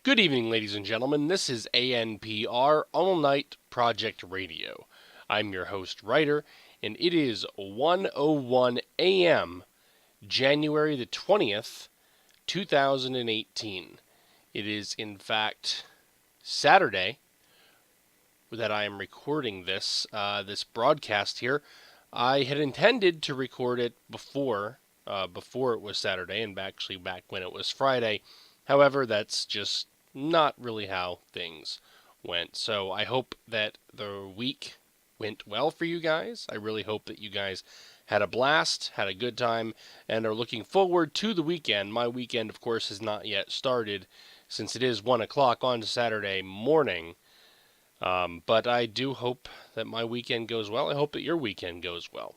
Good evening, ladies and gentlemen. This is ANPR All Night Project Radio. I'm your host, Ryder, and it is 1:01 a.m., January the 20th, 2018. It is, in fact, Saturday that I am recording this broadcast here. I had intended to record it before it was Saturday, and actually back when it was Friday. However, that's just not really how things went. So I hope that the week went well for you guys. I really hope that you guys had a blast, had a good time, and are looking forward to the weekend. My weekend, of course, has not yet started since it is 1 o'clock on Saturday morning. But I do hope that my weekend goes well. I hope that your weekend goes well.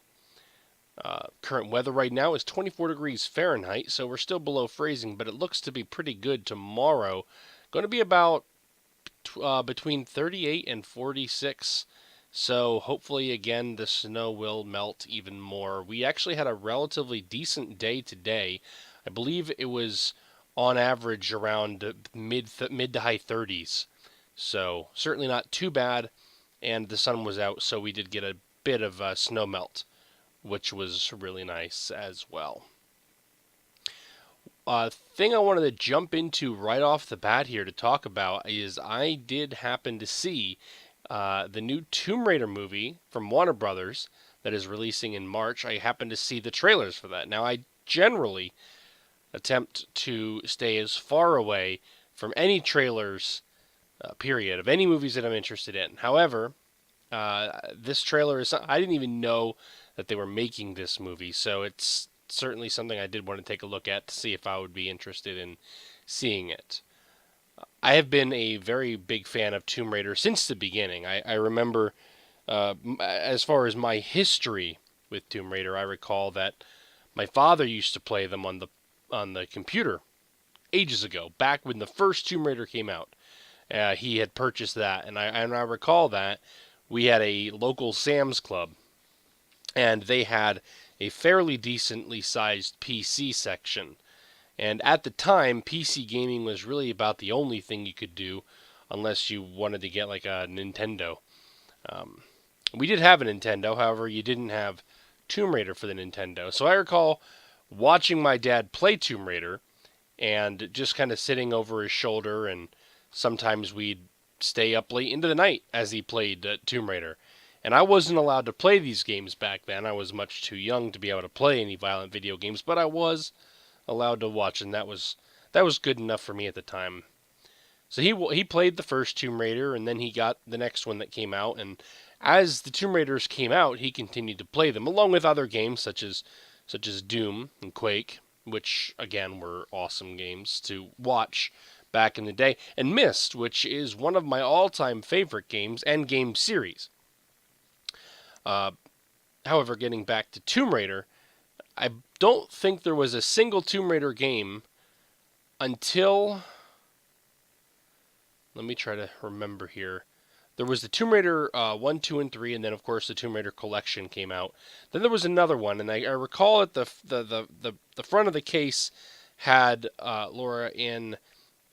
Current weather right now is 24 degrees Fahrenheit, so we're still below freezing, but it looks to be pretty good tomorrow. Going to be about between 38 and 46. So hopefully, again, the snow will melt even more. We actually had a relatively decent day today. I believe it was on average around mid to high 30s. So certainly not too bad, and the sun was out, so we did get a bit of snow melt, which was really nice as well. Thing I wanted to jump into right off the bat here to talk about is I did happen to see the new Tomb Raider movie from Warner Brothers that is releasing in March. I happened to see the trailers for that. Now, I generally attempt to stay as far away from any trailers, period, of any movies that I'm interested in. However, this trailer is, I didn't even know that they were making this movie, so it's certainly something I did want to take a look at to see if I would be interested in seeing it. I have been a very big fan of Tomb Raider since the beginning. I remember, as far as my history with Tomb Raider, I recall that my father used to play them on the computer ages ago, back when the first Tomb Raider came out. He had purchased that, and I recall that we had a local Sam's Club, and they had a fairly decently sized PC section. And at the time, PC gaming was really about the only thing you could do, unless you wanted to get like a Nintendo. Um, we did have a Nintendo, however, you didn't have Tomb Raider for the Nintendo. So I recall watching my dad play Tomb Raider and just kind of sitting over his shoulder, and sometimes we'd stay up late into the night as he played Tomb Raider. And I wasn't allowed to play these games back then. I was much too young to be able to play any violent video games, but I was allowed to watch, and that was good enough for me at the time. So he played the first Tomb Raider, and then he got the next one that came out, and as the Tomb Raiders came out, he continued to play them along with other games such as Doom and Quake, which again were awesome games to watch back in the day, and Myst, which is one of my all-time favorite games and game series. Uh, However, getting back to Tomb Raider, I don't think there was a single Tomb Raider game until. Let me try to remember here. There was the Tomb Raider 1, 2, and 3, and then, of course, the Tomb Raider Collection came out. Then there was another one, and I recall that the front of the case had Laura in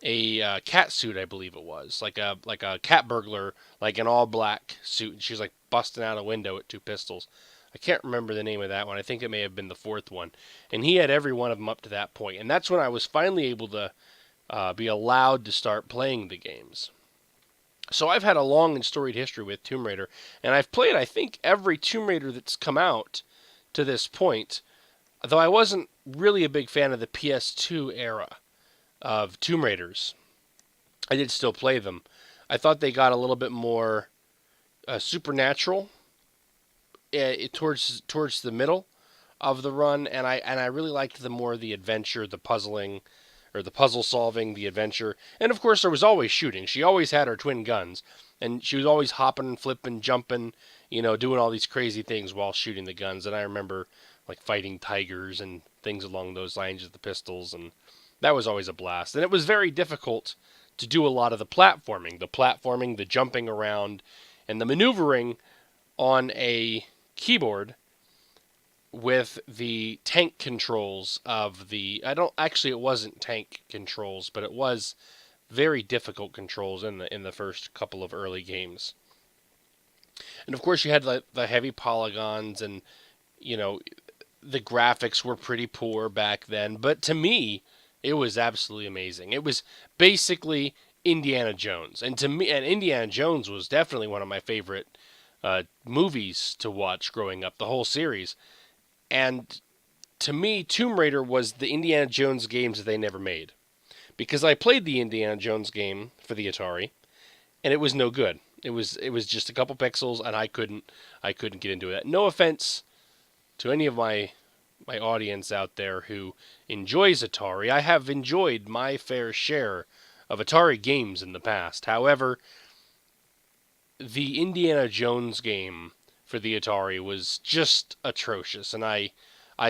a cat suit, I believe it was, like a cat burglar, like an all black suit, and she's like busting out a window at two pistols. I can't remember the name of that one. I think it may have been the fourth one, and he had every one of them up to that point, and that's when I was finally able to be allowed to start playing the games. So I've had a long and storied history with Tomb Raider, and I've played, I think, every Tomb Raider that's come out to this point, though I wasn't really a big fan of the PS2 era of Tomb Raiders. I did still play them. I thought they got a little bit more supernatural towards the middle of the run, and I really liked the adventure, the puzzling, or the puzzle solving, the adventure, and of course there was always shooting. She always had her twin guns, and she was always hopping, flipping, jumping, doing all these crazy things while shooting the guns. And I remember like fighting tigers and things along those lines with the pistols, and that was always a blast. And it was very difficult to do a lot of the platforming, the jumping around, and the maneuvering on a keyboard with the tank controls of the. I don't actually, it wasn't tank controls, but it was very difficult controls in the first couple of early games. And of course, you had the heavy polygons, and you know the graphics were pretty poor back then. But to me, it was absolutely amazing. It was basically Indiana Jones, and to me, and Indiana Jones was definitely one of my favorite movies to watch growing up. The whole series, and to me, Tomb Raider was the Indiana Jones games that they never made, because I played the Indiana Jones game for the Atari, and it was no good. It was just a couple pixels, and I couldn't get into it. No offense to any of my audience out there who enjoys Atari. I have enjoyed my fair share of Atari games in the past. However, the Indiana Jones game for the Atari was just atrocious, and I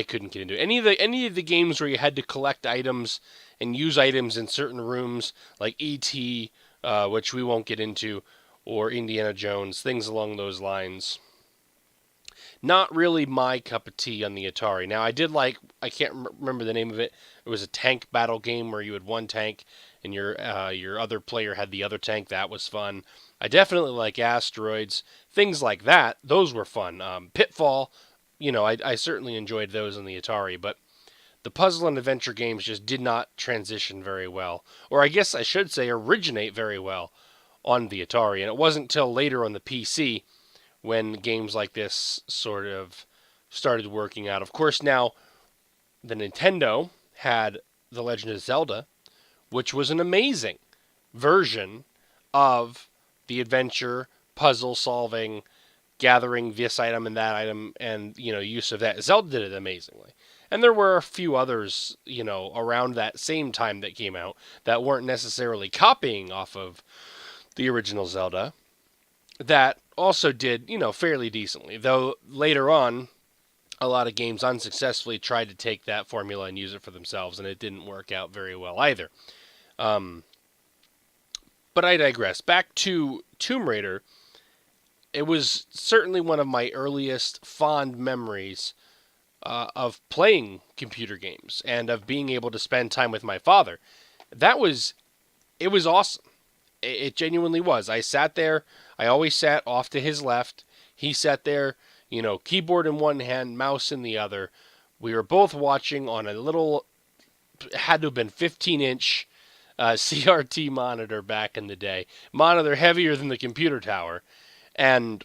couldn't get into it. Any of the games where you had to collect items and use items in certain rooms, like E.T., which we won't get into, or Indiana Jones, things along those lines. Not really my cup of tea on the Atari. Now, I can't remember the name of it. It was a tank battle game where you had one tank and your other player had the other tank. That was fun. I definitely like Asteroids, things like that. Those were fun. Pitfall, I certainly enjoyed those on the Atari, but the puzzle and adventure games just did not transition very well, or I guess I should say originate very well on the Atari. And it wasn't until later on the PC when games like this sort of started working out. Of course, now the Nintendo had The Legend of Zelda, which was an amazing version of the adventure, puzzle solving, gathering this item and that item, and use of that. Zelda did it amazingly. And there were a few others, around that same time that came out that weren't necessarily copying off of the original Zelda that also did, fairly decently. Though later on, a lot of games unsuccessfully tried to take that formula and use it for themselves, and it didn't work out very well either. Um, but I digress. Back to Tomb Raider, it was certainly one of my earliest fond memories of playing computer games and of being able to spend time with my father. It was awesome. It genuinely was. I sat there. I always sat off to his left. He sat there, keyboard in one hand, mouse in the other. We were both watching on a little, had to have been 15-inch CRT monitor back in the day. Monitor heavier than the computer tower. And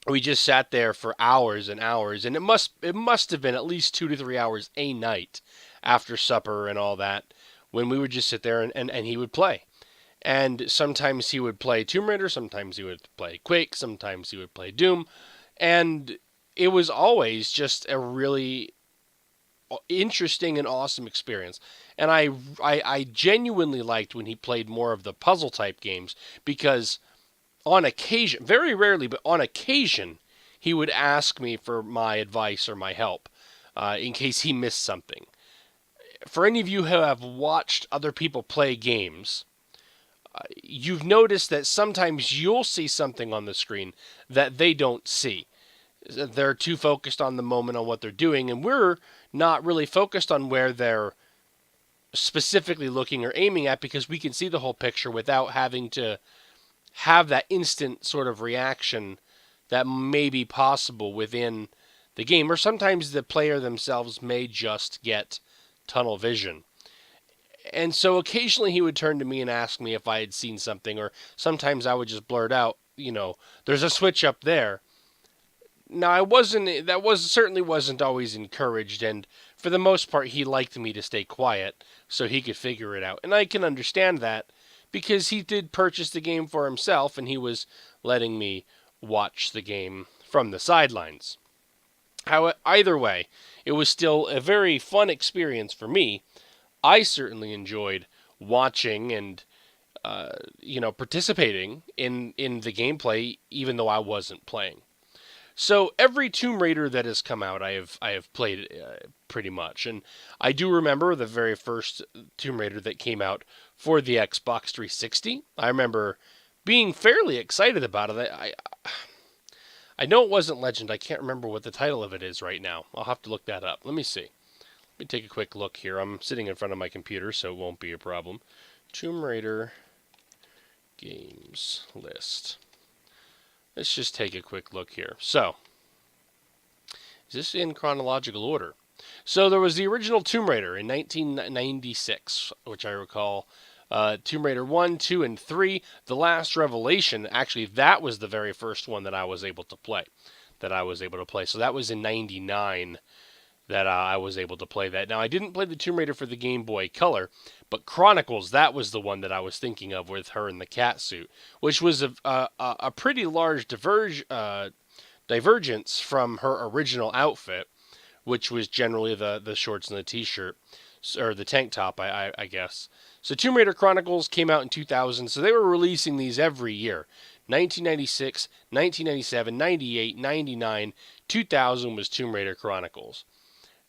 we just sat there for hours and hours. And it must have been at least 2 to 3 hours a night after supper and all that when we would just sit there and he would play. And sometimes he would play Tomb Raider, sometimes he would play Quake, sometimes he would play Doom. And it was always just a really interesting and awesome experience. And I genuinely liked when he played more of the puzzle type games because on occasion, very rarely, but on occasion, he would ask me for my advice or my help in case he missed something. For any of you who have watched other people play games, you've noticed that sometimes you'll see something on the screen that they don't see. They're too focused on the moment, on what they're doing, and we're not really focused on where they're specifically looking or aiming at because we can see the whole picture without having to have that instant sort of reaction that may be possible within the game. Or sometimes the player themselves may just get tunnel vision. And so occasionally he would turn to me and ask me if I had seen something, or sometimes I would just blurt out, there's a switch up there. Now certainly wasn't always encouraged, and for the most part he liked me to stay quiet so he could figure it out. And I can understand that because he did purchase the game for himself and he was letting me watch the game from the sidelines. Either way, it was still a very fun experience for me. I certainly enjoyed watching and participating in the gameplay, even though I wasn't playing. So every Tomb Raider that has come out, I have played pretty much, and I do remember the very first Tomb Raider that came out for the Xbox 360. I remember being fairly excited about it. I know it wasn't Legend. I can't remember what the title of it is right now. I'll have to look that up. Let me see. Let me take a quick look here. I'm sitting in front of my computer, so it won't be a problem. Tomb Raider games list. Let's just take a quick look here. So, is this in chronological order? So there was the original Tomb Raider in 1996, which I recall. Tomb Raider 1, 2, and 3. The Last Revelation, actually, that was the very first one that I was able to play. So that was in 99 that I was able to play that. Now, I didn't play the Tomb Raider for the Game Boy Color, but Chronicles, that was the one that I was thinking of with her in the cat suit, which was a pretty large divergence from her original outfit, which was generally the shorts and the t-shirt, or the tank top, I guess. So Tomb Raider Chronicles came out in 2000, so they were releasing these every year. 1996, 1997, 98, 99, 2000 was Tomb Raider Chronicles.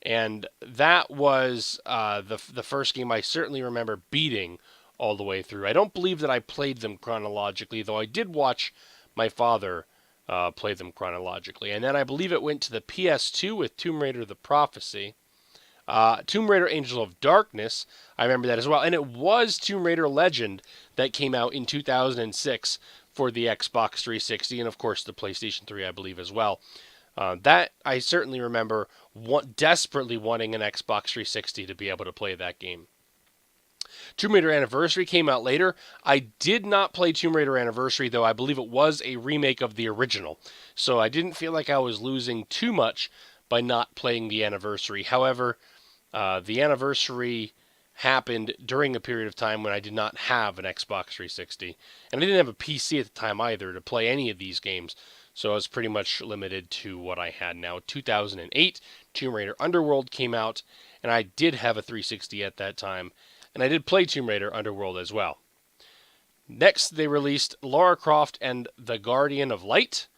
And that was the first game I certainly remember beating all the way through. I don't believe that I played them chronologically, though I did watch my father play them chronologically. And then I believe it went to the PS2 with Tomb Raider The Prophecy. Tomb Raider Angels of Darkness, I remember that as well. And it was Tomb Raider Legend that came out in 2006 for the Xbox 360 and, of course, the PlayStation 3, I believe, as well. That I certainly remember desperately wanting an Xbox 360 to be able to play that game. Tomb Raider Anniversary came out later. I did not play Tomb Raider Anniversary, though I believe it was a remake of the original. So I didn't feel like I was losing too much by not playing the Anniversary. However, the Anniversary happened during a period of time when I did not have an Xbox 360. And I didn't have a PC at the time either to play any of these games. So I was pretty much limited to what I had now. 2008, Tomb Raider Underworld came out, and I did have a 360 at that time. And I did play Tomb Raider Underworld as well. Next, they released Lara Croft and the Guardian of Light,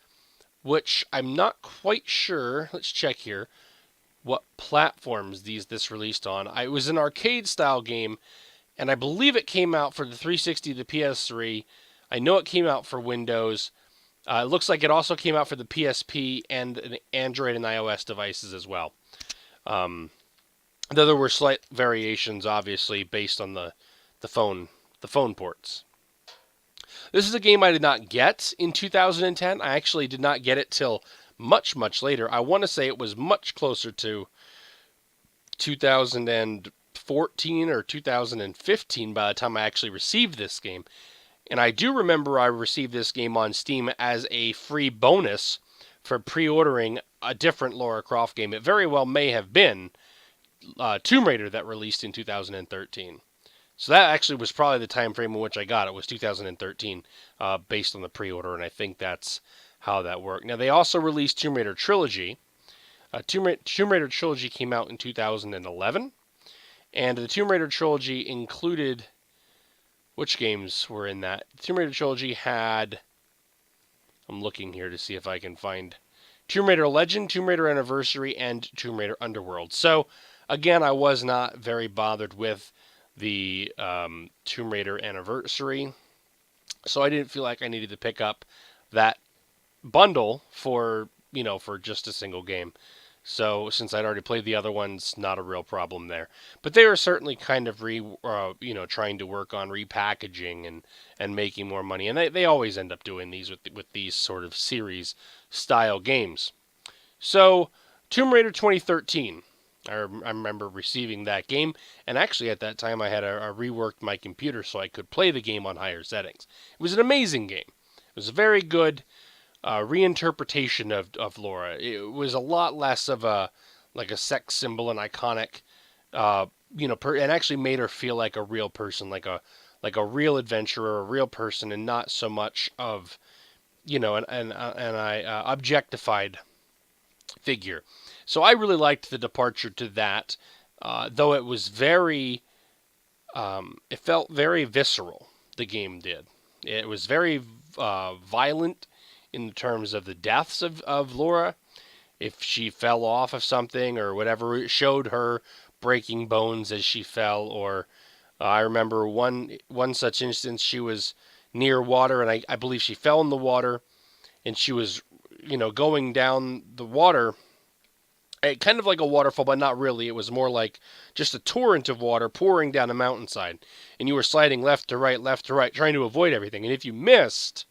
which I'm not quite sure. Let's check here what platforms this released on. It was an arcade-style game, and I believe it came out for the 360, the PS3. I know it came out for Windows. It looks like it also came out for the PSP and Android and iOS devices as well. Though there were slight variations, obviously, based on the phone ports. This is a game I did not get in 2010. I actually did not get it till much, much later. I want to say it was much closer to 2014 or 2015 by the time I actually received this game. And I do remember I received this game on Steam as a free bonus for pre-ordering a different Lara Croft game. It very well may have been Tomb Raider that released in 2013. So that actually was probably the time frame in which I got it, was 2013, based on the pre-order, and I think that's how that worked. Now, they also released Tomb Raider Trilogy. Tomb Raider Trilogy came out in 2011, and the Tomb Raider Trilogy included... Which games were in that? The Tomb Raider Trilogy had... I'm looking here to see if I can find... Tomb Raider Legend, Tomb Raider Anniversary, and Tomb Raider Underworld. So, again, I was not very bothered with the Tomb Raider Anniversary. So I didn't feel like I needed to pick up that bundle for just a single game. So since I'd already played the other ones, not a real problem there. But they were certainly kind of trying to work on repackaging and making more money. And they always end up doing these with these sort of series style games. So Tomb Raider 2013. I remember receiving that game, and actually at that time I had reworked my computer so I could play the game on higher settings. It was an amazing game. It was a very good reinterpretation of Laura. It was a lot less of a sex symbol and iconic, and actually made her feel like a real person, like a real adventurer, a real person, and not so much of, an objectified figure. So I really liked the departure to that, though it was it felt very visceral, the game did. It was very violent in terms of the deaths of Laura. If she fell off of something or whatever, it showed her breaking bones as she fell. Or I remember one such instance, she was near water, and I believe she fell in the water, and she was, going down the water, kind of like a waterfall, but not really. It was more like just a torrent of water pouring down a mountainside, and you were sliding left to right, trying to avoid everything. And if you missed,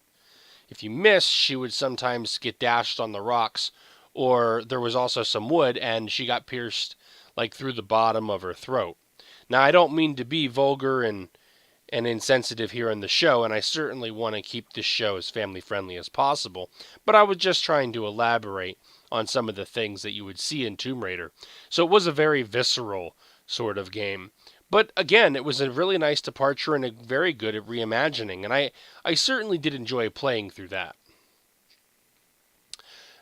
she would sometimes get dashed on the rocks, or there was also some wood, and she got pierced like through the bottom of her throat. Now, I don't mean to be vulgar and insensitive here in the show, and I certainly want to keep this show as family friendly as possible, but I was just trying to elaborate on some of the things that you would see in Tomb Raider. So it was a very visceral sort of game. But again, it was a really nice departure and a very good reimagining, and I certainly did enjoy playing through that.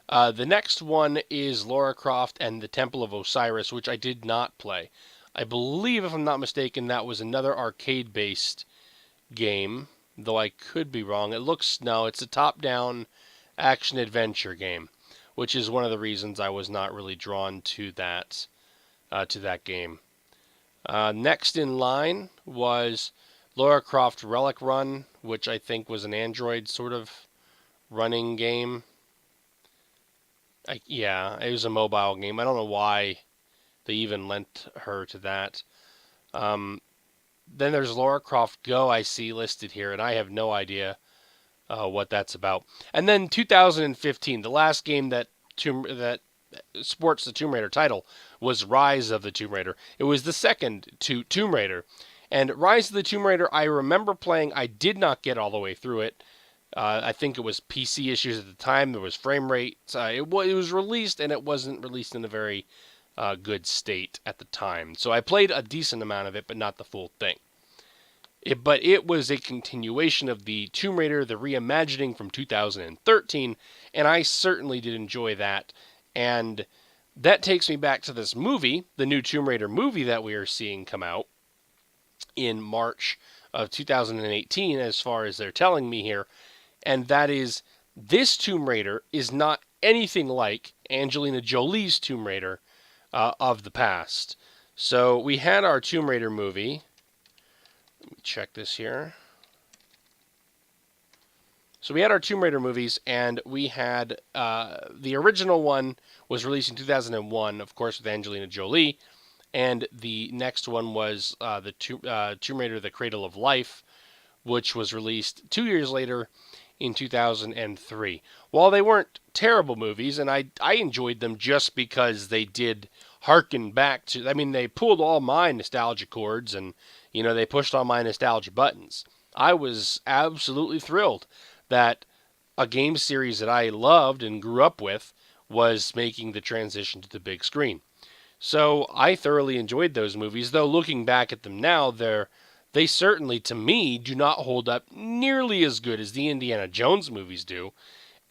The next one is Lara Croft and the Temple of Osiris, which I did not play. I believe, if I'm not mistaken, that was another arcade based game, though I could be wrong. No, it's a top down action adventure game, which is one of the reasons I was not really drawn to that game. Next in line was Lara Croft Relic Run, which I think was an Android sort of running game. Yeah, it was a mobile game. I don't know why they even lent her to that. Um, then there's Lara Croft Go, I see listed here, and I have no idea what that's about. And then 2015, the last game that sports the Tomb Raider title was Rise of the Tomb Raider. It was the second to Tomb Raider. And Rise of the Tomb Raider, I remember playing. I did not get all the way through it. I think it was PC issues at the time. There was frame rate. It was released, and it wasn't released in a very good state at the time. So I played a decent amount of it, but not the full thing. But it was a continuation of the Tomb Raider, the reimagining from 2013, and I certainly did enjoy that. And that takes me back to this movie, the new Tomb Raider movie that we are seeing come out in March of 2018, as far as they're telling me here. And that is, this Tomb Raider is not anything like Angelina Jolie's Tomb Raider of the past. So we had our Tomb Raider movie. Let me check this here. So we had our Tomb Raider movies, and we had the original one was released in 2001, of course, with Angelina Jolie, and the next one was the Tomb Raider: The Cradle of Life, which was released 2 years later in 2003. While they weren't terrible movies, and I enjoyed them just because they did harken back to, I mean, they pulled all my nostalgia chords and, they pushed all my nostalgia buttons. I was absolutely thrilled that a game series that I loved and grew up with was making the transition to the big screen. So I thoroughly enjoyed those movies, though looking back at them now, they certainly, to me, do not hold up nearly as good as the Indiana Jones movies do.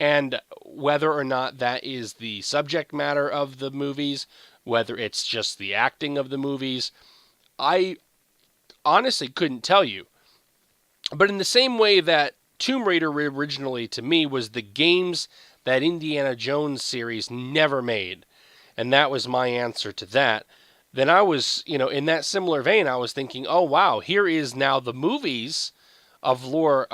And whether or not that is the subject matter of the movies, whether it's just the acting of the movies, I honestly couldn't tell you. But in the same way that Tomb Raider originally, to me, was the games that Indiana Jones series never made, and that was my answer to that, then I was, in that similar vein, I was thinking, oh wow, here is now the movies of Lara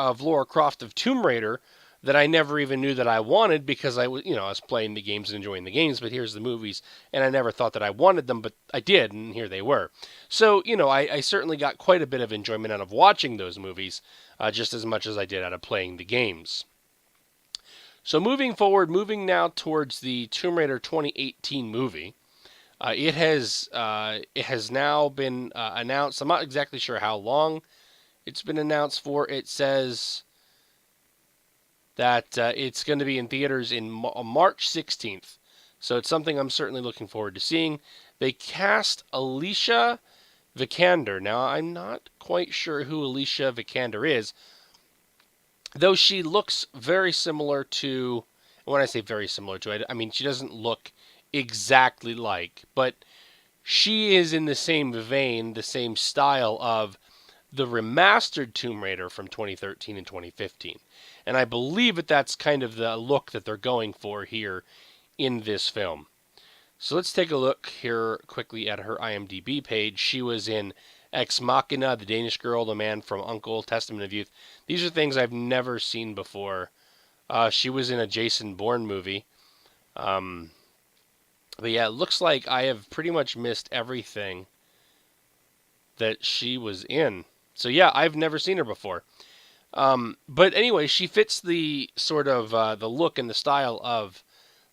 Croft of Tomb Raider that I never even knew that I wanted because I was playing the games and enjoying the games, but here's the movies, and I never thought that I wanted them, but I did, and here they were. So, I certainly got quite a bit of enjoyment out of watching those movies, just as much as I did out of playing the games. So moving now towards the Tomb Raider 2018 movie. It has now been announced. I'm not exactly sure how long it's been announced for. It says that it's going to be in theaters in March 16th. So it's something I'm certainly looking forward to seeing. They cast Alicia Vikander. Now, I'm not quite sure who Alicia Vikander is, though she looks very similar to, when I say very similar to, I mean she doesn't look exactly like, but she is in the same vein, the same style of the remastered Tomb Raider from 2013 and 2015. And I believe that's kind of the look that they're going for here in this film. So let's take a look here quickly at her IMDb page. She was in Ex Machina, The Danish Girl, The Man from U.N.C.L.E., Testament of Youth. These are things I've never seen before. She was in a Jason Bourne movie. But yeah, it looks like I have pretty much missed everything that she was in. So yeah, I've never seen her before. But anyway, she fits the sort of the look and the style of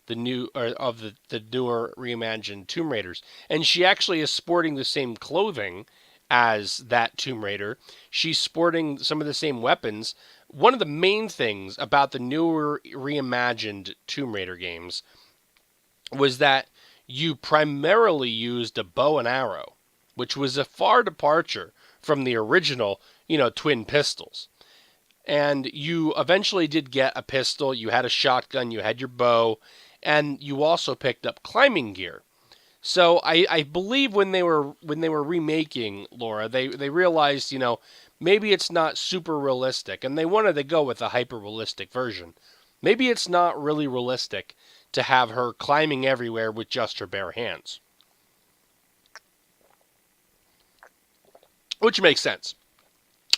the new or of the newer reimagined Tomb Raiders, and she actually is sporting the same clothing as that Tomb Raider. She's sporting some of the same weapons. One of the main things about the newer reimagined Tomb Raider games was that you primarily used a bow and arrow, which was a far departure from the original, twin pistols. And you eventually did get a pistol, you had a shotgun, you had your bow, and you also picked up climbing gear. So I believe when they were remaking Laura, they realized, maybe it's not super realistic, and they wanted to go with a hyper realistic version. Maybe it's not really realistic to have her climbing everywhere with just her bare hands, which makes sense,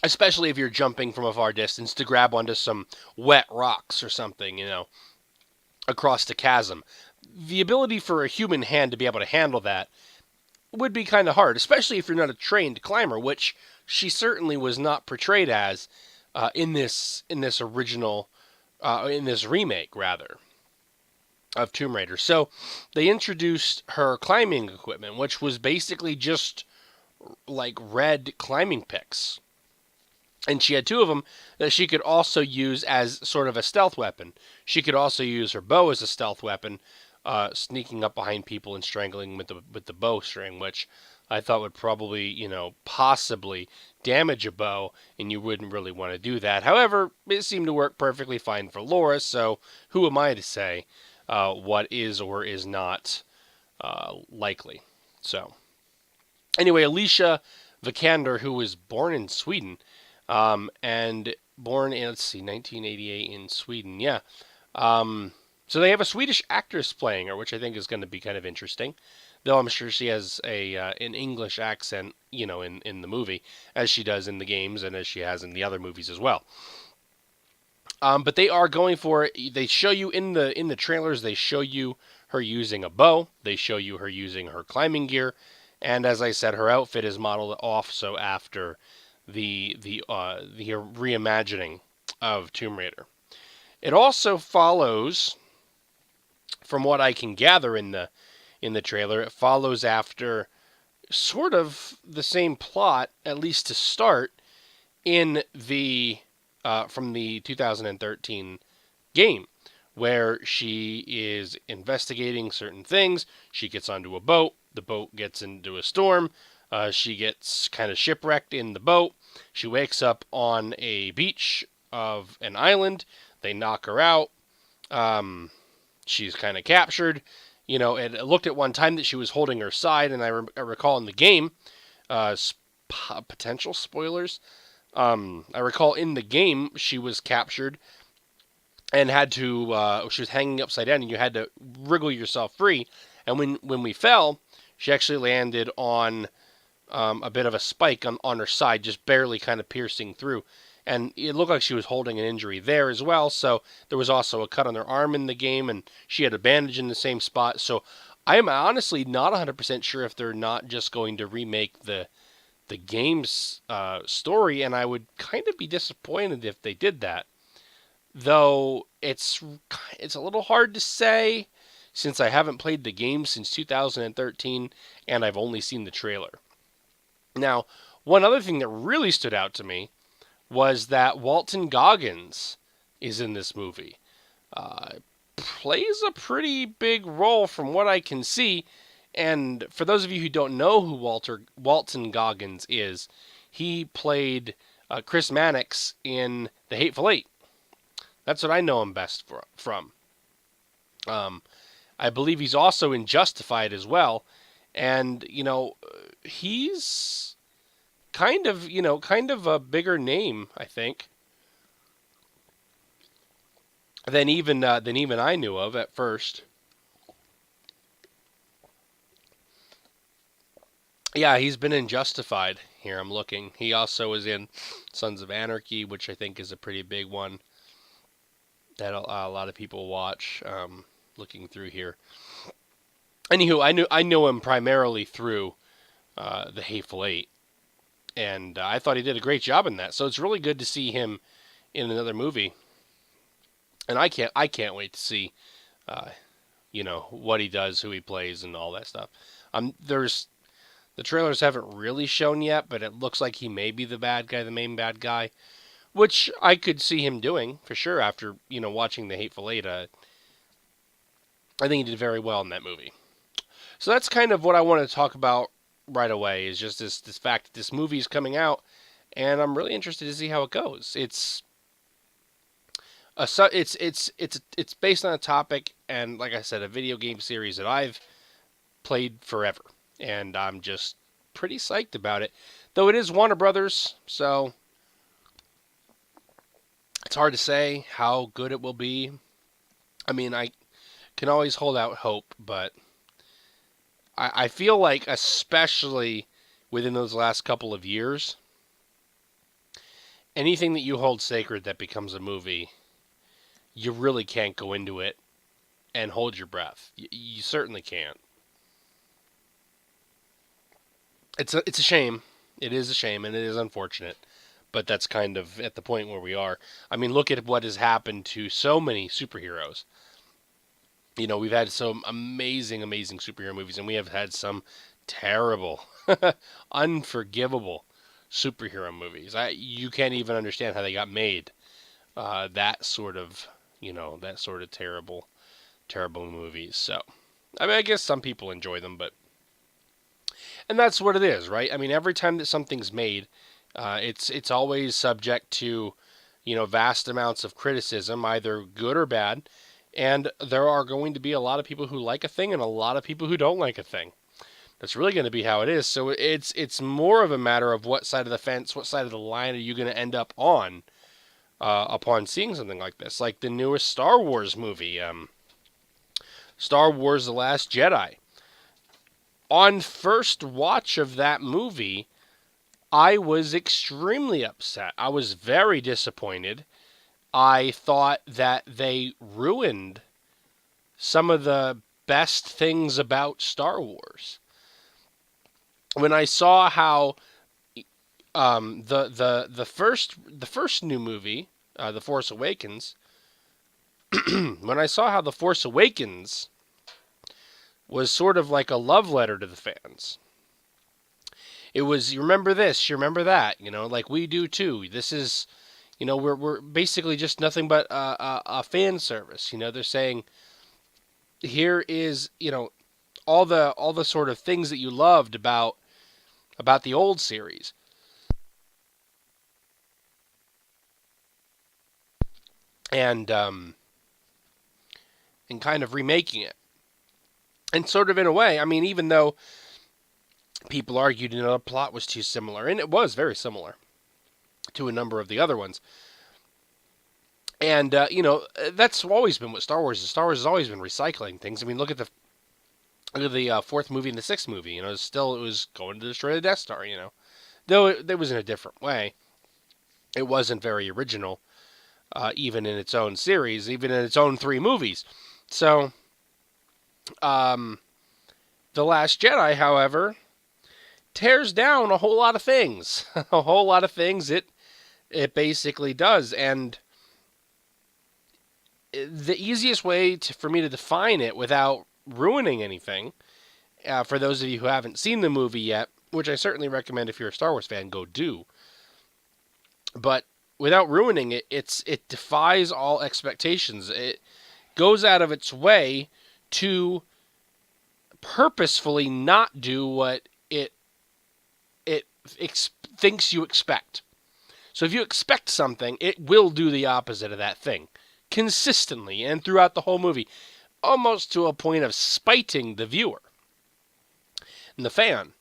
especially if you're jumping from a far distance to grab onto some wet rocks or something, across the chasm. The ability for a human hand to be able to handle that would be kind of hard, especially if you're not a trained climber, which she certainly was not portrayed as in this original in this remake rather of Tomb Raider. So they introduced her climbing equipment, which was basically just like red climbing picks. And she had two of them that she could also use as sort of a stealth weapon. She could also use her bow as a stealth weapon, sneaking up behind people and strangling with the bowstring, which I thought would probably, possibly damage a bow, and you wouldn't really want to do that. However, it seemed to work perfectly fine for Laura, so who am I to say what is or is not likely? So, anyway, Alicia Vikander, who was born in Sweden, and born in, let's see, 1988 in Sweden. Yeah. So they have a Swedish actress playing her, which I think is going to be kind of interesting. Though I'm sure she has an English accent, in the movie, as she does in the games and as she has in the other movies as well. But they are going for it. They show you in the trailers. They show you her using a bow. They show you her using her climbing gear, and as I said, her outfit is modeled also after the reimagining of Tomb Raider. It also follows, from what I can gather in the trailer, it follows after sort of the same plot, at least to start, in the from the 2013 game, where she is investigating certain things. She gets onto a boat. The boat gets into a storm. She gets kind of shipwrecked in the boat. She wakes up on a beach of an island. They knock her out. She's kind of captured. It looked at one time that she was holding her side, and I recall in the game, potential spoilers. I recall in the game she was captured and had to. She was hanging upside down, and you had to wriggle yourself free. And when we fell, she actually landed on a bit of a spike on her side, just barely kind of piercing through. And it looked like she was holding an injury there as well. So there was also a cut on her arm in the game, and she had a bandage in the same spot. So I am honestly not 100% sure if they're not just going to remake the game's story, and I would kind of be disappointed if they did that. Though it's a little hard to say since I haven't played the game since 2013 and I've only seen the trailer. Now, one other thing that really stood out to me was that Walton Goggins is in this movie. Plays a pretty big role from what I can see. And for those of you who don't know who Walton Goggins is, he played Chris Mannix in The Hateful Eight. That's what I know him best from. I believe he's also in Justified as well. And, he's kind of a bigger name, I think, than even I knew of at first. Yeah, he's been in Justified. Here I'm looking. He also was in Sons of Anarchy, which I think is a pretty big one that a lot of people watch. Looking through here, Anywho, I know him primarily through the Hateful Eight, and I thought he did a great job in that. So it's really good to see him in another movie, and I can't wait to see uh, what he does, who he plays, and all that stuff. There's the trailers haven't really shown yet, but it looks like he may be the bad guy, the main bad guy, which I could see him doing for sure after watching the Hateful Eight. I think he did very well in that movie. So that's kind of what I want to talk about right away. Is just this fact that this movie is coming out, and I'm really interested to see how it goes. It's based on a topic, and like I said, a video game series that I've played forever, and I'm just pretty psyched about it. Though it is Warner Brothers, so it's hard to say how good it will be. I mean, I can always hold out hope, but I feel like, especially within those last couple of years, anything that you hold sacred that becomes a movie, you really can't go into it and hold your breath. You certainly can't. It's a shame. It is a shame, and it is unfortunate. But that's kind of at the point where we are. I mean, look at what has happened to so many superheroes. We've had some amazing, amazing superhero movies, and we have had some terrible, unforgivable superhero movies. You can't even understand how they got made. That sort of terrible, terrible movies. So, I mean, I guess some people enjoy them, and that's what it is, right? I mean, every time that something's made, it's always subject to, vast amounts of criticism, either good or bad. And there are going to be a lot of people who like a thing and a lot of people who don't like a thing. That's really going to be how it is. So it's more of a matter of what side of the fence, what side of the line are you going to end up on upon seeing something like this, like the newest Star Wars movie, Star Wars: The Last Jedi. On first watch of that movie, I was extremely upset. I was very disappointed. I thought that they ruined some of the best things about Star Wars. When I saw how the first new movie, The Force Awakens, when I saw how The Force Awakens was sort of like a love letter to the fans. It was, you remember this, you remember that, like we do too. This is, we're basically just nothing but a fan service. They're saying, here is, all the sort of things that you loved about the old series, and kind of remaking it, and sort of in a way. I mean, even though people argued, the plot was too similar, and it was very similar to a number of the other ones. And that's always been what Star Wars is. Star Wars has always been recycling things. I mean, look at the fourth movie and the sixth movie. It was going to destroy the Death Star. Though it was in a different way. It wasn't very original, even in its own series, even in its own three movies. So, The Last Jedi, however, tears down a whole lot of things. A whole lot of things it basically does. And the easiest way for me to define it without ruining anything, for those of you who haven't seen the movie yet, which I certainly recommend if you're a Star Wars fan, go do. But without ruining it, it defies all expectations. It goes out of its way to purposefully not do what it thinks you expect. So if you expect something, it will do the opposite of that thing consistently and throughout the whole movie, almost to a point of spiting the viewer and the fan.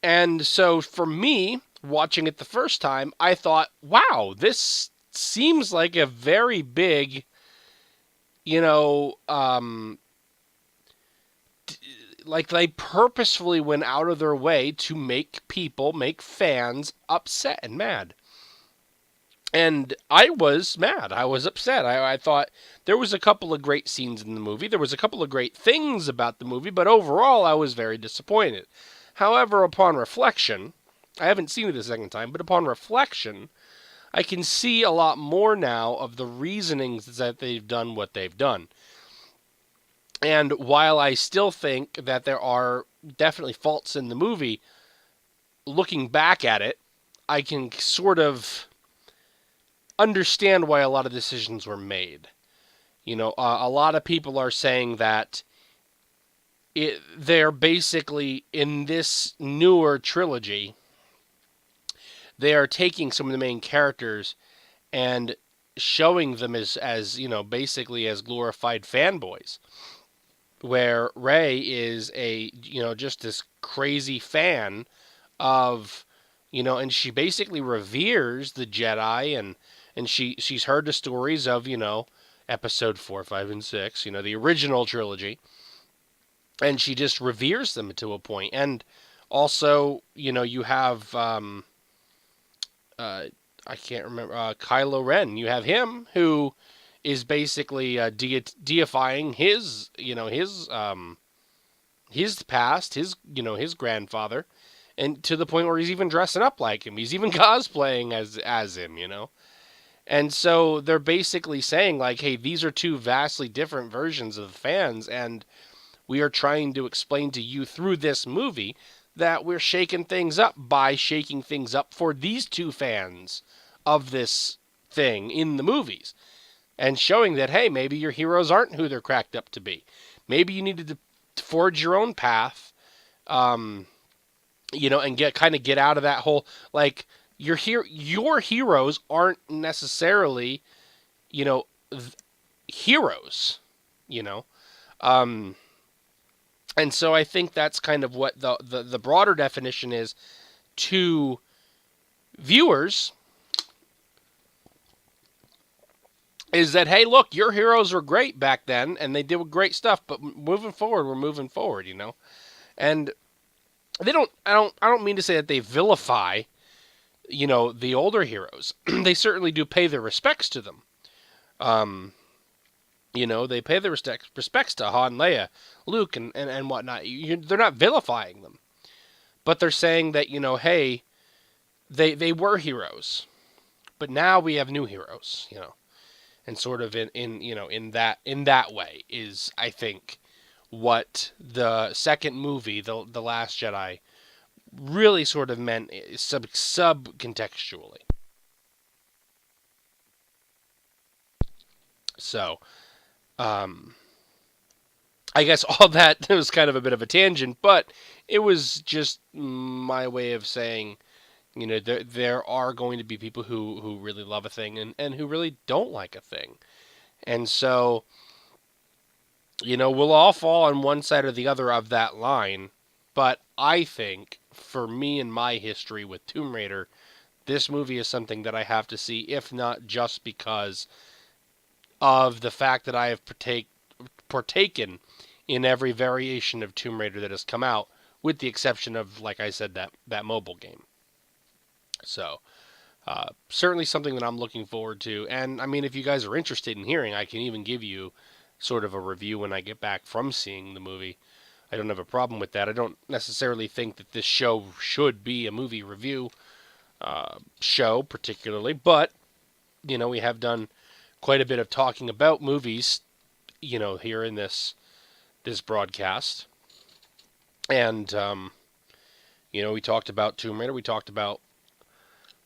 And so for me, watching it the first time, I thought, wow, this seems like a very big, like they purposefully went out of their way to make fans upset and mad. And I was mad. I was upset. I thought there was a couple of great scenes in the movie. There was a couple of great things about the movie, but overall, I was very disappointed. However, upon reflection, I haven't seen it a second time, but upon reflection, I can see a lot more now of the reasonings that they've done what they've done. And while I still think that there are definitely faults in the movie, looking back at it, I can sort of understand why a lot of decisions were made. A lot of people are saying that they're basically in this newer trilogy, they are taking some of the main characters and showing them as basically as glorified fanboys, where Rey is a just this crazy fan of and she basically reveres the Jedi, and she's heard the stories of episode 4, 5, and 6, the original trilogy, and she just reveres them to a point. And also, you have uh, I can't remember, Kylo Ren. You have him who is basically deifying his past, his grandfather, and to the point where he's even dressing up like him. He's even cosplaying as him. And so they're basically saying like, hey, these are two vastly different versions of the fans, and we are trying to explain to you through this movie that we're shaking things up by shaking things up for these two fans of this thing in the movies, and showing that, hey, maybe your heroes aren't who they're cracked up to be. Maybe you needed to forge your own path, um, and get out of that whole, like, your heroes aren't necessarily, you know, heroes, you know. Um, and so I think that's kind of what the broader definition is to viewers, is that, hey, look, your heroes were great back then and they did great stuff, but moving forward, we're moving forward. And I don't mean to say that they vilify, the older heroes. They certainly do pay their respects to them. Um, they pay their respects to Han, Leia, Luke, and whatnot. They're not vilifying them, but they're saying that, hey, they were heroes, but now we have new heroes. And sort of in that way is, I think, what the second movie, the Last Jedi, really sort of meant sub contextually. So, um, I guess all that was kind of a bit of a tangent, but it was just my way of saying, there are going to be people who really love a thing, and who really don't like a thing. And so, we'll all fall on one side or the other of that line. But I think, for me and my history with Tomb Raider, this movie is something that I have to see, if not just because of the fact that I have partaken in every variation of Tomb Raider that has come out, with the exception of, like I said, that mobile game. So, certainly something that I'm looking forward to. And I mean, if you guys are interested in hearing, I can even give you sort of a review when I get back from seeing the movie. I don't have a problem with that. I don't necessarily think that this show should be a movie review show, particularly, but we have done quite a bit of talking about movies, here in this broadcast, and we talked about Tomb Raider, we talked about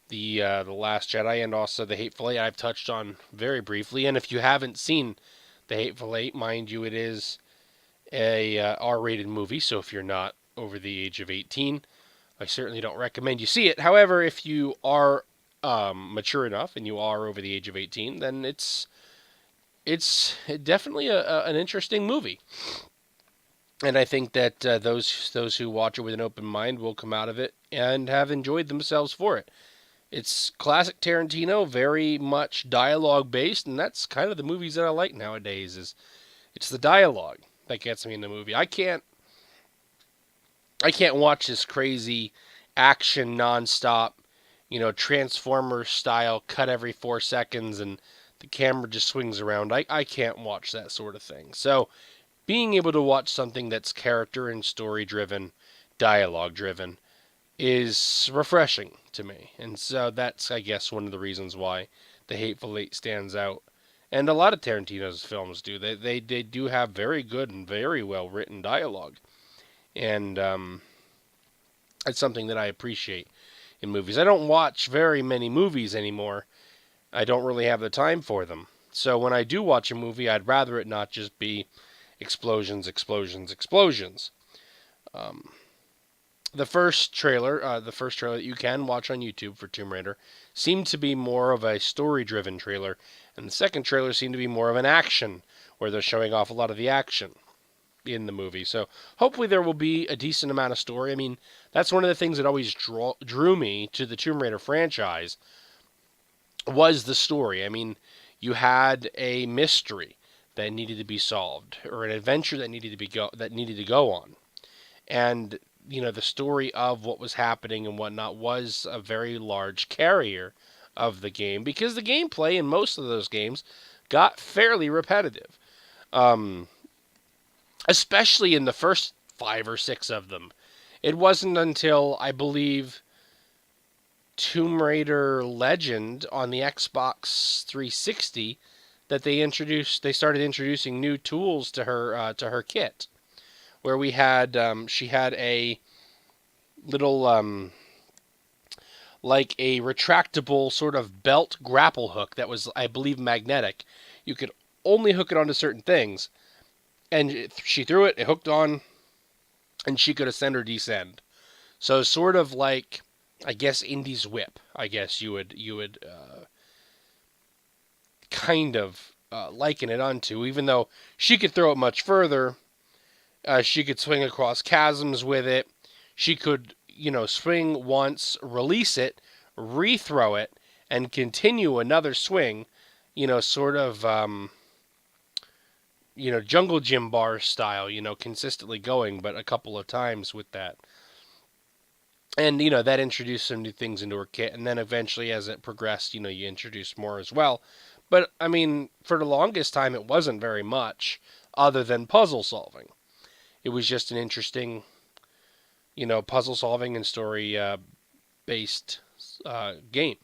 the Last Jedi, and also the Hateful Eight. I've touched on very briefly, and if you haven't seen the Hateful Eight, mind you, it is a R-rated movie, so if you're not over the age of 18, I certainly don't recommend you see it. However, if you are mature enough and you are over the age of 18, then it's definitely an interesting movie. And I think that those who watch it with an open mind will come out of it and have enjoyed themselves for it. It's classic Tarantino, very much dialogue based, and that's kind of the movies that I like nowadays. Is it's the dialogue that gets me in the movie. I can't watch this crazy action nonstop, Transformer style cut every 4 seconds and the camera just swings around. I can't watch that sort of thing. So being able to watch something that's character and story driven, dialogue driven, is refreshing to me. And so that's, I guess, one of the reasons why The Hateful Eight stands out. And a lot of Tarantino's films do. They do have very good and very well written dialogue. And it's something that I appreciate in movies. I don't watch very many movies anymore. I don't really have the time for them. So when I do watch a movie, I'd rather it not just be explosions, explosions, explosions. Um, the first trailer that you can watch on YouTube for Tomb Raider, seemed to be more of a story-driven trailer, and the second trailer seemed to be more of an action, where they're showing off a lot of the action in the movie. So hopefully there will be a decent amount of story. I mean, that's one of the things that always drew me to the Tomb Raider franchise was the story. I mean, you had a mystery that needed to be solved, or an adventure that needed to go on, and the story of what was happening and whatnot was a very large carrier of the game, because the gameplay in most of those games got fairly repetitive, um, especially in the first 5 or 6 of them. It wasn't until, I believe, Tomb Raider Legend on the Xbox 360 that they started introducing new tools to her kit, where she had a little like a retractable sort of belt grapple hook that was, I believe, magnetic. You could only hook it onto certain things, and she threw it, it hooked on, and she could ascend or descend. So sort of like, I guess, Indy's whip. I guess you would kind of liken it onto, even though she could throw it much further. She could swing across chasms with it. She could, swing once, release it, rethrow it, and continue another swing. Sort of, jungle gym bar style. Consistently going, but a couple of times with that. And, that introduced some new things into her kit. And then eventually, as it progressed, you introduced more as well. But, I mean, for the longest time, it wasn't very much other than puzzle solving. It was just an interesting, puzzle solving and story based game.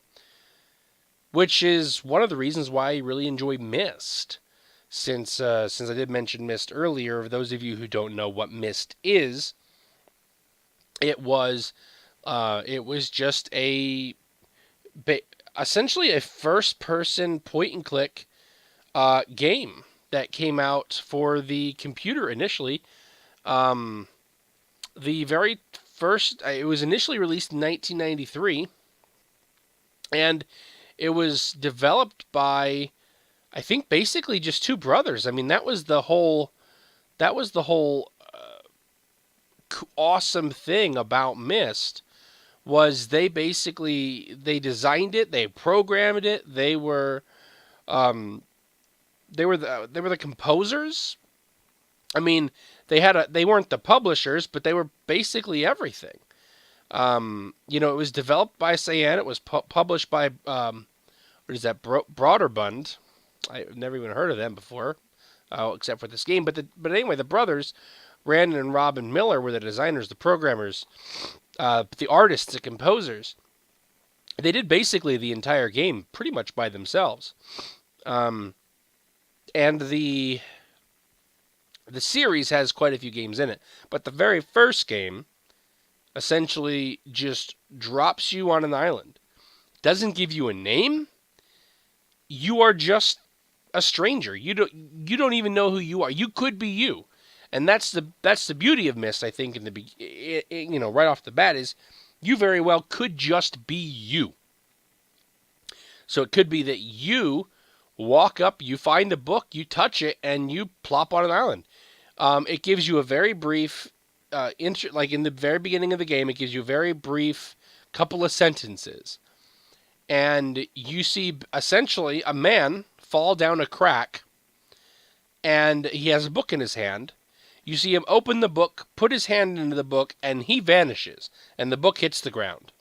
Which is one of the reasons why I really enjoy Myst. Since I did mention Myst earlier, for those of you who don't know what Myst is, it was just essentially a first-person point-and-click game that came out for the computer initially. The very first, it was initially released in 1993, and it was developed by, I think, basically just two brothers. I mean, that was the whole awesome thing about Myst, was they designed it, they programmed it, they were the composers. I mean, they weren't the publishers, but they were basically everything. It was developed by Cyan. It was published by what is that, Broderbund. I've never even heard of them before, except for this game. But anyway, the brothers, Brandon and Robin Miller, were the designers, the programmers, the artists, the composers. They did basically the entire game pretty much by themselves. And the series has quite a few games in it. But the very first game essentially just drops you on an island. Doesn't give you a name. You are just a stranger. You don't even know who you are. You could be you. And that's the beauty of Myst, I think, right off the bat, is you very well could just be you. So it could be that you walk up, you find a book, you touch it, and you plop on an island. It gives you a very brief, like in the very beginning of the game, it gives you a very brief couple of sentences. And you see essentially a man fall down a crack, and he has a book in his hand. You see him open the book, put his hand into the book, and he vanishes, and the book hits the ground.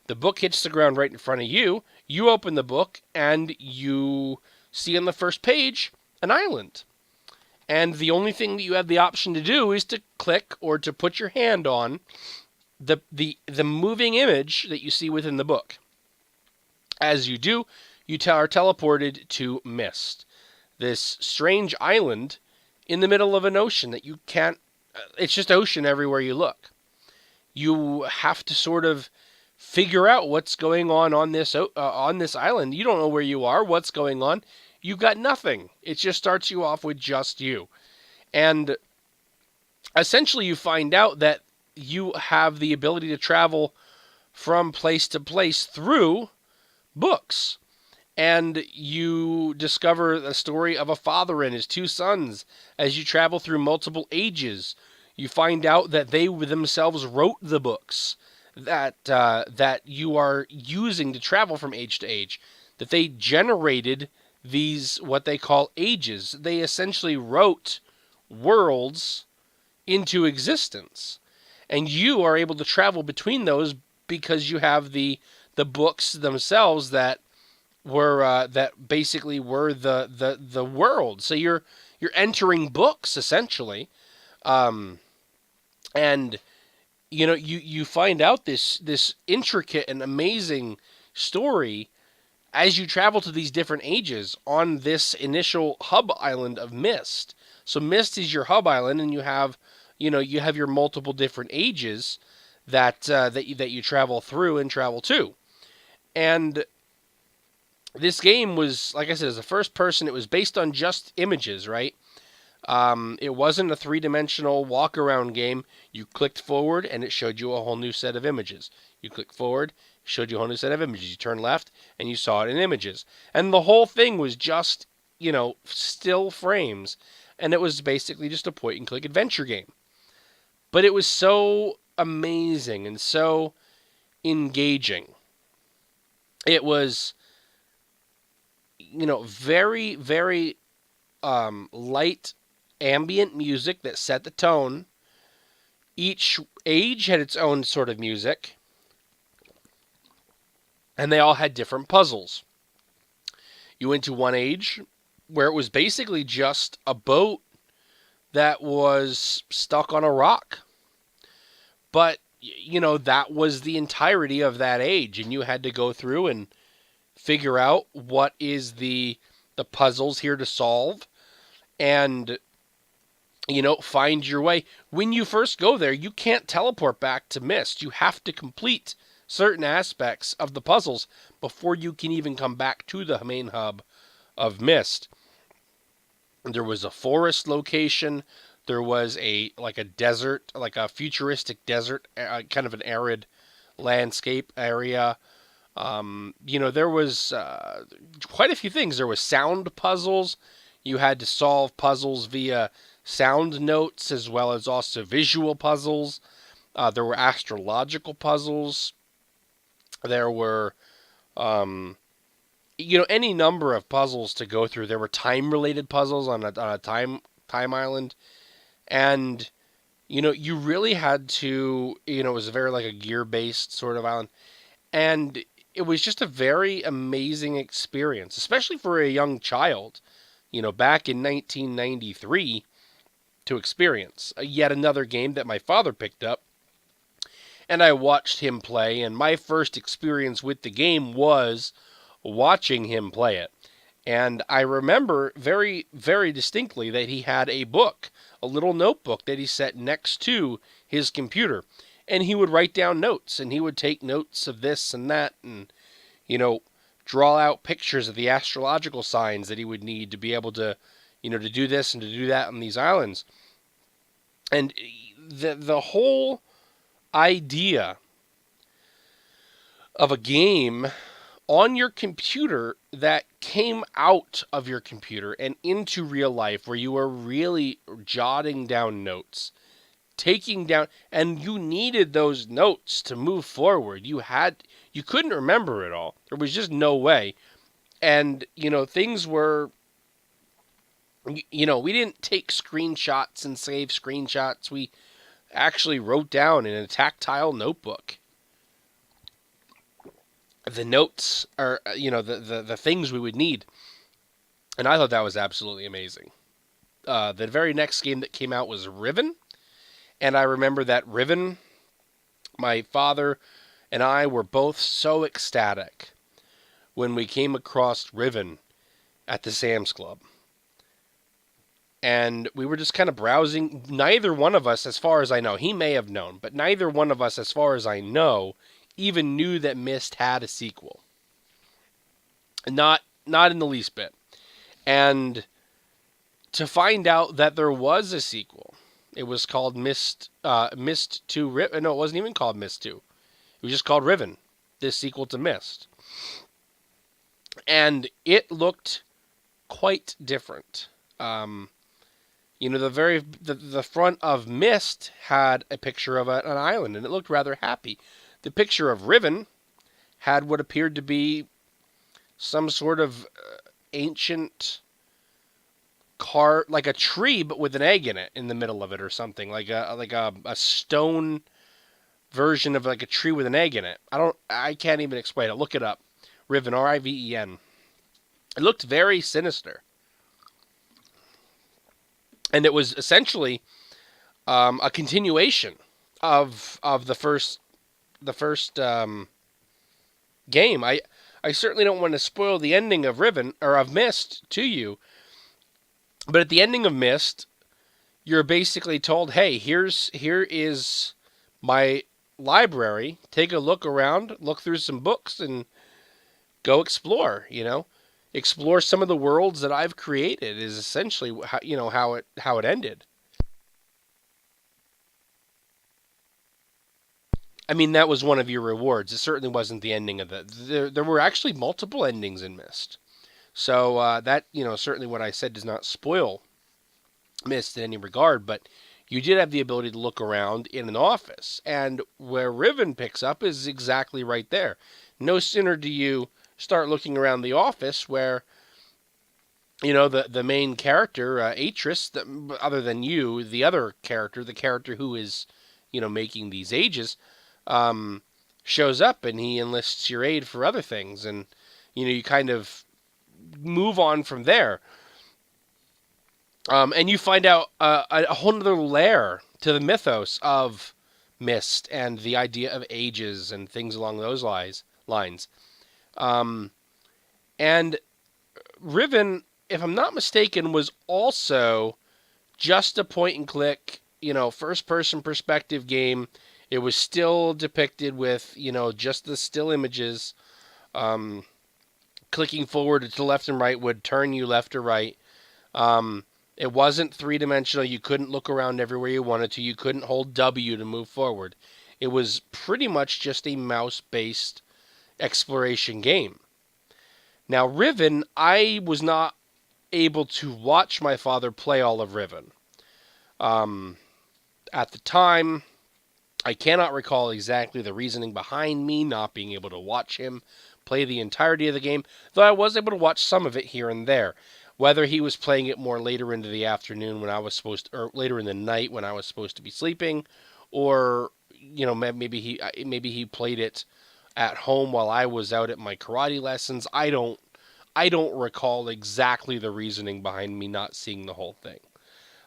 The book hits the ground right in front of you. You open the book and you see on the first page an island. And the only thing that you have the option to do is to click or to put your hand on the moving image that you see within the book. As you do, you are teleported to Myst, this strange island in the middle of an ocean that you can't. It's just ocean everywhere you look. You have to sort of figure out what's going on this island. You don't know where you are, what's going on. You've got nothing. It just starts you off with just you. And essentially you find out that you have the ability to travel from place to place through books. And you discover the story of a father and his two sons as you travel through multiple ages. You find out that they themselves wrote the books that you are using to travel from age to age. That they generated these what they call ages. They essentially wrote worlds into existence, and you are able to travel between those because you have the books themselves that were that basically were the world. So you're entering books essentially, and you find out this intricate and amazing story as you travel to these different ages on this initial hub island of Myst. So Myst is your hub island, and you have your multiple different ages that you travel through and travel to. And this game was, like I said, as a first person. It was based on just images, right? It wasn't a three-dimensional walk-around game. You clicked forward, and it showed you a whole new set of images. You clicked forward, it showed you a whole new set of images. You turned left, and you saw it in images. And the whole thing was just, still frames. And it was basically just a point-and-click adventure game. But it was so amazing and so engaging. It was, very, very light ambient music that set the tone. Each age had its own sort of music, and they all had different puzzles. You went to one age where it was basically just a boat that was stuck on a rock. But, that was the entirety of that age, and you had to go through and figure out what is the puzzles here to solve, and find your way. When you first go there, you can't teleport back to Myst. You have to complete certain aspects of the puzzles before you can even come back to the main hub of Myst. There was a forest location. There was a desert, like a futuristic desert, kind of an arid landscape area. There was quite a few things. There was sound puzzles. You had to solve puzzles via sound notes as well as also visual puzzles. There were astrological puzzles. There were, any number of puzzles to go through. There were time-related puzzles on a time island. And, you really had to, it was very like a gear-based sort of island. And it was just a very amazing experience, especially for a young child, back in 1993 to experience. Yet another game that my father picked up, and I watched him play, and my first experience with the game was watching him play it. And I remember very, very distinctly that he had a book, a little notebook that he set next to his computer. And he would write down notes, and he would take notes of this and that, and, draw out pictures of the astrological signs that he would need to be able to, to do this and to do that on these islands. And the whole idea of a game on your computer that came out of your computer and into real life, where you were really jotting down notes, taking down, and you needed those notes to move forward. You couldn't remember it all. There was just no way. And, things were, we didn't take screenshots and save screenshots. We actually wrote down in a tactile notebook. the notes are, the things we would need. And I thought that was absolutely amazing. The very next game that came out was Riven. And I remember that Riven, my father and I were both so ecstatic when we came across Riven at the Sam's Club. And we were just kind of browsing. Neither one of us, as far as I know, he may have known, but neither one of us, as far as I know, even knew that Myst had a sequel. Not in the least bit. And to find out that there was a sequel, it was called Myst 2 Riven. No, it wasn't even called Myst 2. It was just called Riven, this sequel to Myst. And it looked quite different. The front of Myst had a picture of an island, and it looked rather happy. The picture of Riven had what appeared to be some sort of ancient car, like a tree, but with an egg in it in the middle of it, or something like a stone version of like a tree with an egg in it. I can't even explain it. Look it up. Riven, Riven. It looked very sinister, and it was essentially a continuation of the first game. I certainly don't want to spoil the ending of Riven or of Myst to you, but at the ending of Myst, you're basically told, "Hey, here is my library. Take a look around, look through some books, and go explore." Explore some of the worlds that I've created. Is essentially how it ended. I mean, that was one of your rewards. It certainly wasn't the ending of it. There were actually multiple endings in Myst. So that, certainly what I said does not spoil Myst in any regard, but you did have the ability to look around in an office. And where Riven picks up is exactly right there. No sooner do you start looking around the office where, the main character, Atris, other than you, the other character, the character who is, making these ages, shows up and he enlists your aid for other things. And, you kind of move on from there. And you find out a whole other layer to the mythos of Myst and the idea of ages and things along those lines. And Riven, if I'm not mistaken, was also just a point and click, first person perspective game. It was still depicted with, just the still images. Clicking forward to the left and right would turn you left or right. It wasn't three-dimensional. You couldn't look around everywhere you wanted to. You couldn't hold W to move forward. It was pretty much just a mouse-based exploration game. Now, Riven, I was not able to watch my father play all of Riven. At the time, I cannot recall exactly the reasoning behind me not being able to watch him play the entirety of the game, though I was able to watch some of it here and there. Whether he was playing it more later into the afternoon when I was supposed to, or later in the night when I was supposed to be sleeping, or maybe he played it at home while I was out at my karate lessons. I don't recall exactly the reasoning behind me not seeing the whole thing.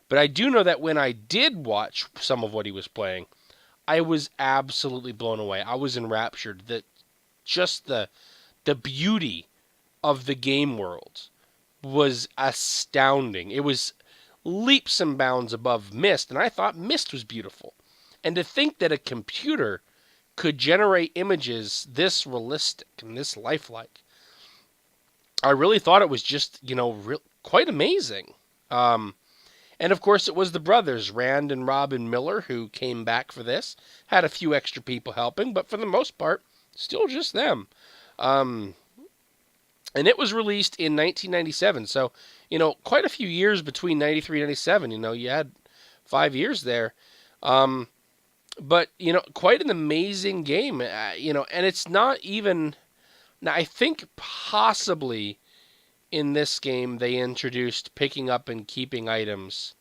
But I do know that when I did watch some of what he was playing, I was absolutely blown away. I was enraptured that just the beauty of the game world was astounding. It was leaps and bounds above Myst, and I thought Myst was beautiful. And to think that a computer could generate images this realistic and this lifelike, I really thought it was just, quite amazing. And of course, it was the brothers, Rand and Robin Miller, who came back for this. Had a few extra people helping, but for the most part, still just them. And it was released in 1997. So, quite a few years between 93 and 97. You had 5 years there. But, quite an amazing game. And it's not even... Now, I think possibly in this game they introduced picking up and keeping items.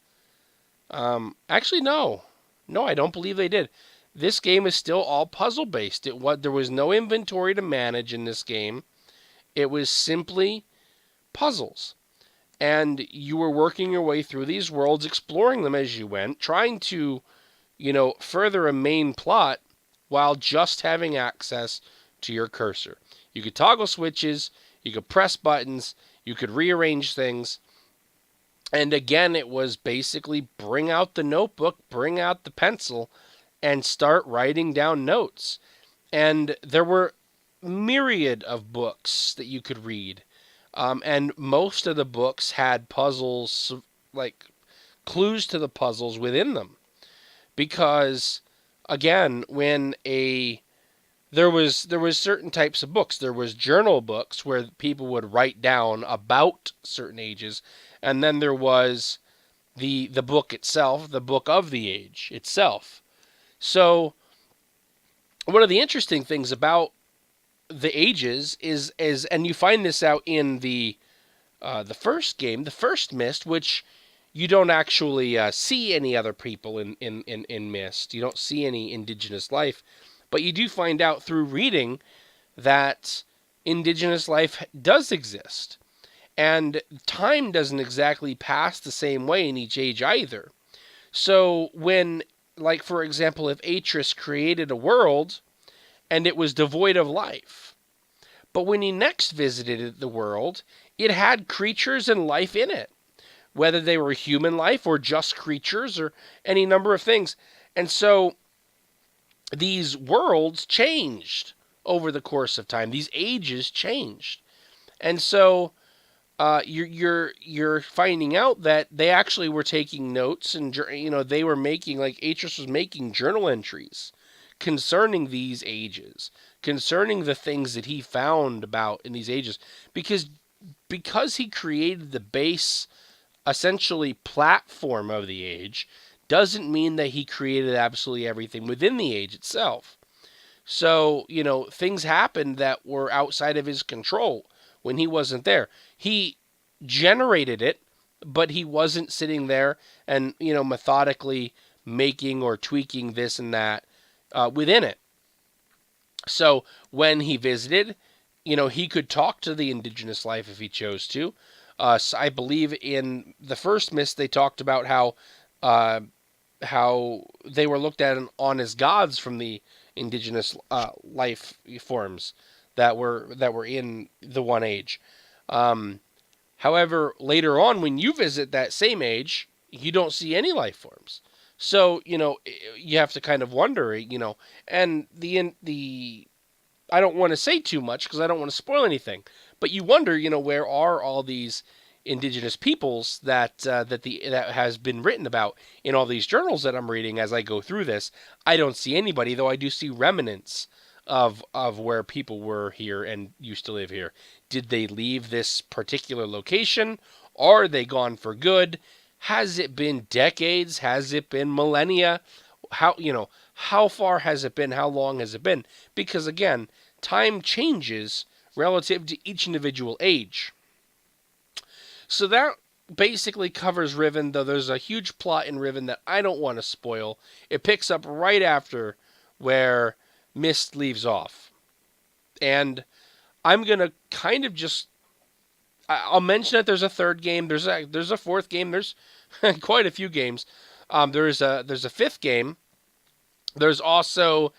Actually, no. No, I don't believe they did. this game is still all puzzle based. There was no inventory to manage in this game. It was simply puzzles. And you were working your way through these worlds, exploring them as you went, trying to, further a main plot while just having access to your cursor. You could toggle switches, you could press buttons, you could rearrange things. And again, it was basically bring out the notebook, bring out the pencil, and start writing down notes. And there were myriad of books that you could read. And most of the books had puzzles, like clues to the puzzles within them. Because, again, when a there was certain types of books. There was journal books where people would write down about certain ages, and then there was the book itself, the book of the age itself. So one of the interesting things about the ages is and you find this out in the first game, the first Myst, which you don't actually see any other people in Myst. You don't see any indigenous life, but you do find out through reading that indigenous life does exist. And time doesn't exactly pass the same way in each age either. So when, like for example, if Atris created a world and it was devoid of life, but when he next visited the world, it had creatures and life in it, whether they were human life or just creatures or any number of things. And so these worlds changed over the course of time. These ages changed. And so you're finding out that they actually were taking notes, and they were making, like Atris was making journal entries concerning these ages, concerning the things that he found about in these ages, because he created the base, essentially platform of the age, doesn't mean that he created absolutely everything within the age itself. So, things happened that were outside of his control when he wasn't there. He generated it, but he wasn't sitting there and, methodically making or tweaking this and that within it. So when he visited, he could talk to the indigenous life if he chose to. So I believe in the first Myst they talked about how they were looked at on as gods from the indigenous life forms that were in the one age. However, later on, when you visit that same age, you don't see any life forms. So you have to kind of wonder, and the I don't want to say too much because I don't want to spoil anything, but you wonder, where are all these indigenous peoples that has been written about in all these journals that I'm reading as I go through this. I don't see anybody, though I do see remnants of where people were here and used to live here. Did they leave this particular location? Are they gone for good? Has it been decades? Has it been millennia? How far has it been? How long has it been? Because again, time changes relative to each individual age. So that basically covers Riven, though there's a huge plot in Riven that I don't want to spoil. It picks up right after where Myst leaves off. And I'm going to kind of just I'll mention that there's a third game, there's a fourth game, there's quite a few games. There's a fifth game. There's also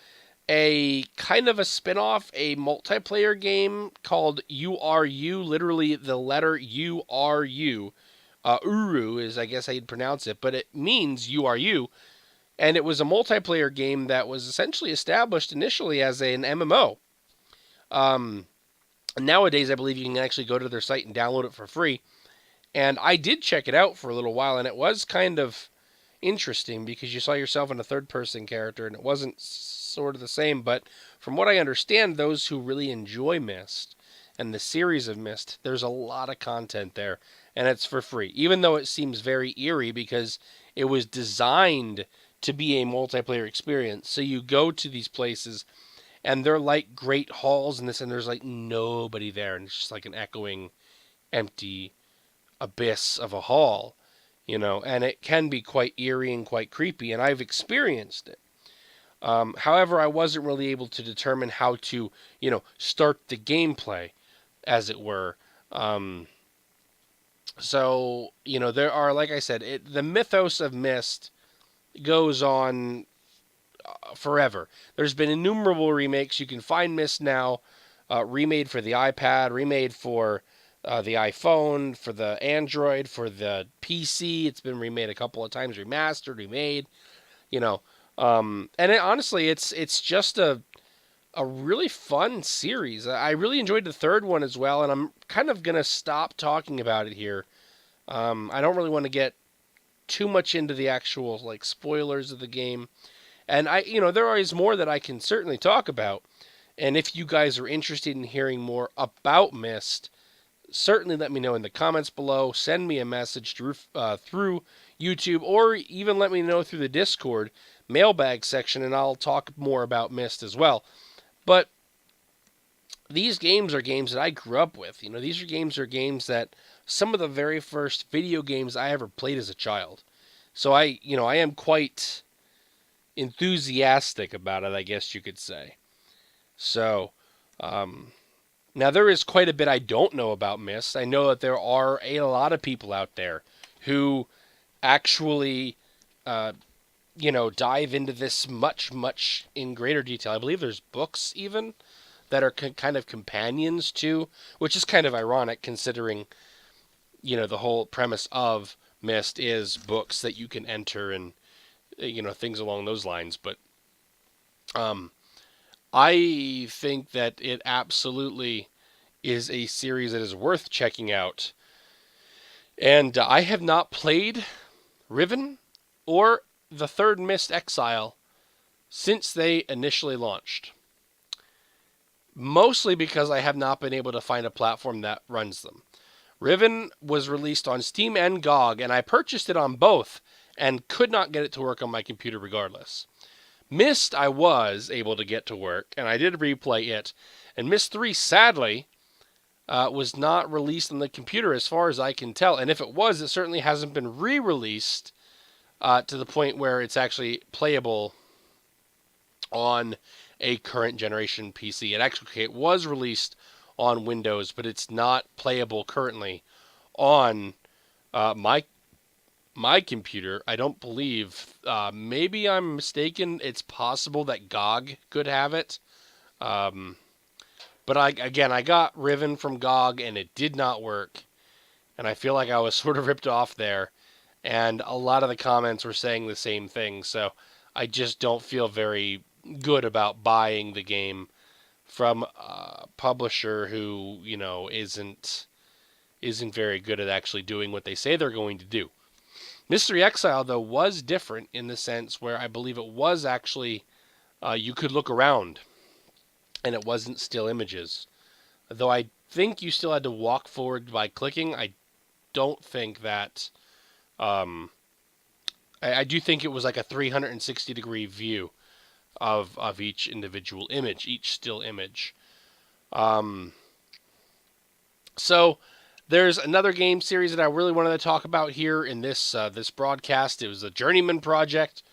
a kind of a spin-off, a multiplayer game called URU, literally the letter URU. Uru is, I guess, how you'd pronounce it, but it means URU. And it was a multiplayer game that was essentially established initially as an MMO. Nowadays, I believe you can actually go to their site and download it for free. And I did check it out for a little while, and it was kind of interesting because you saw yourself in a third-person character, and it wasn't sort of the same. But from what I understand, those who really enjoy Myst and the series of Myst, there's a lot of content there, and it's for free. Even though it seems very eerie because it was designed to be a multiplayer experience. So you go to these places, and they're like great halls and this, and there's like nobody there, and it's just like an echoing, empty abyss of a hall, and it can be quite eerie and quite creepy, and I've experienced it. However, I wasn't really able to determine how to, start the gameplay, as it were. Um, so, there are, like I said, the mythos of Myst goes on forever. There's been innumerable remakes. You can find Myst now, remade for the iPad, remade for the iPhone, for the Android, for the PC. It's been remade a couple of times, remastered, remade. You know, and honestly, it's just a really fun series. I really enjoyed the third one as well, and I'm kind of gonna stop talking about it here. I don't really want to get too much into the actual like spoilers of the game. And there is more that I can certainly talk about. And if you guys are interested in hearing more about Myst, certainly let me know in the comments below. Send me a message through YouTube, or even let me know through the Discord mailbag section, and I'll talk more about Myst as well. But these games are games that I grew up with. These are games that some of the very first video games I ever played as a child. So I am quite enthusiastic about it, I guess you could say. So, now there is quite a bit I don't know about Myst. I know that there are a lot of people out there who actually, dive into this much, much in greater detail. I believe there's books even that are kind of companions to, which is kind of ironic considering, the whole premise of Myst is books that you can enter and, things along those lines. But um, I think that it absolutely is a series that is worth checking out. And I have not played Riven or the third Myst Exile since they initially launched. Mostly because I have not been able to find a platform that runs them. Riven was released on Steam and GOG, and I purchased it on both and could not get it to work on my computer regardless. Myst I was able to get to work, and I did replay it. And Myst 3, sadly, was not released on the computer as far as I can tell. And if it was, it certainly hasn't been re-released to the point where it's actually playable on a current generation PC. It was released on Windows, but it's not playable currently on my computer. I don't believe. Maybe I'm mistaken. It's possible that GOG could have it. But I got Riven from GOG and it did not work. And I feel like I was sort of ripped off there. And a lot of the comments were saying the same thing. So I just don't feel very good about buying the game from a publisher who, isn't very good at actually doing what they say they're going to do. Mystery Exile, though, was different in the sense where I believe it was actually, you could look around and it wasn't still images. Though I think you still had to walk forward by clicking, I don't think that. I do think it was like a 360-degree view of each individual image, each still image. So there's another game series that I really wanted to talk about here in this broadcast. It was the Journeyman Project.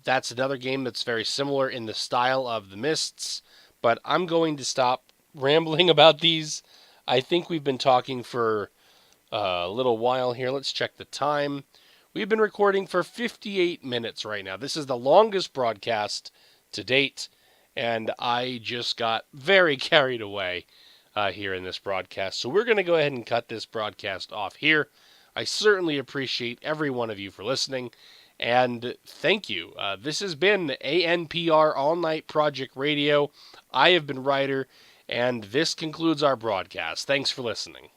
That's another game that's very similar in the style of the Mysts, but I'm going to stop rambling about these. I think we've been talking for a little while here. Let's check the time. We've been recording for 58 minutes right now. This is the longest broadcast to date, and I just got very carried away here in this broadcast. So we're going to go ahead and cut this broadcast off here. I certainly appreciate every one of you for listening, and thank you. This has been ANPR All Night Project Radio. I have been Ryder, and this concludes our broadcast. Thanks for listening.